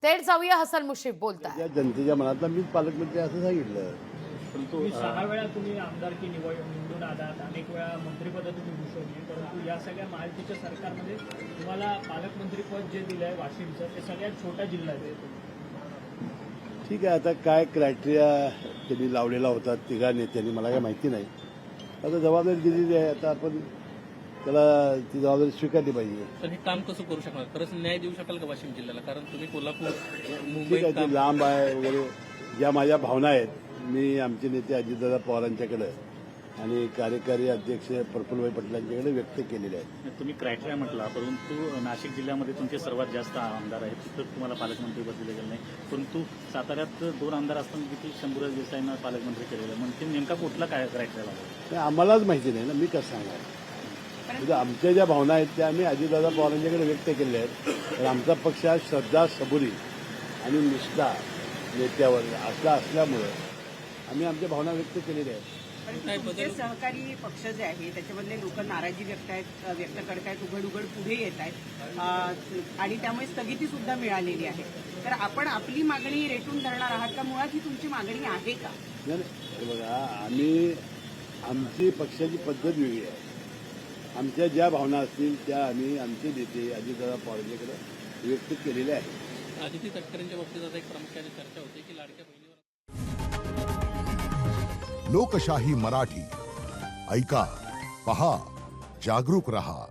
थेट जाऊया हसन मुश्रीफ बोलताय. त्या जनतेच्या मनातला मीच पालकमंत्री असं सांगितलं. परंतु 6 वेळा तुम्ही आमदारकी निवडून आलात, अनेक वेळा मंत्रिपदं तुम्ही भूषवली, परंतु या सगळ्या महायुतीच्या सरकारमध्ये तुम्हाला पालकमंत्रीपद जे दिलं आहे वाशिमचं ते सगळ्यात छोटा जिल्हा आहे. ठीक आहे, आता काय क्रायटेरिया त्यांनी लावलेला होता तिघा नेत्यांनी मला काय माहिती नाही. आता जबाबदारी दिलेली आहे, आता आपण त्याला ती जबाबदारी स्वीकारली पाहिजे. तर हे काम कसं करू शकणार? खरंच न्याय देऊ शकाल का वाशिम जिल्ह्याला? कारण तुम्ही कोल्हापूर ठीक मुंबईत आहे, काम ते लांब आहे वगैरे ज्या माझ्या भावना आहेत, मी आमचे नेते अजितदादा पवारांच्याकडे आणि कार्यकारी अध्यक्ष प्रफुल्लभाई पटेलांच्याकडे व्यक्त केलेले आहेत. तुम्ही क्रायटेरिया म्हटला, परंतु नाशिक जिल्ह्यामध्ये तुमचे सर्वात जास्त आमदार आहेत, तिथं तुम्हाला पालकमंत्रीपद दिलं गेलं नाही. परंतु साताऱ्यात 2 आमदार असताना देखील शंभूराज देसाईंना पालकमंत्री केलेलं, म्हणजे नेमका कुठला काय क्रायटेरिया लागला? ते आम्हालाच माहिती नाही ना, मी कसं सांगणार. म्हणजे आमच्या ज्या भावना आहेत त्या आम्ही अजितदादा पवारांच्याकडे व्यक्त केलेल्या आहेत. तर आमचा पक्ष हा श्रद्धा, सबुरी आणि निष्ठा नेत्यावर असला असल्यामुळं आम्ही आमच्या भावना व्यक्त केलेल्या आहेत. पण तुमचे सहकारी पक्ष जे आहे त्याच्यामधले लोक नाराजी व्यक्त करतायत, उघड पुढे येत आहेत आणि त्यामुळे स्थगिती सुद्धा मिळालेली आहे. तर आपण आपली मागणी रेटून धरणार आहात का? मुळात ही तुमची मागणी आहे का? नाही, हे बघा, आम्ही आमची पक्षाची पद्धत वेगळी आहे. आमच्या ज्या भावना असतील त्या आम्ही आमचे नेते अजितदादा पवारांच्याकडे व्यक्त केलेल्या आहेत. आदिती तटकरेंच्या बाबतीत आता एक प्रामुख्याने चर्चा होते की लाडक्या बहिणीवर लोकशाही मराठी ऐका, पहा, जागरूक रहा.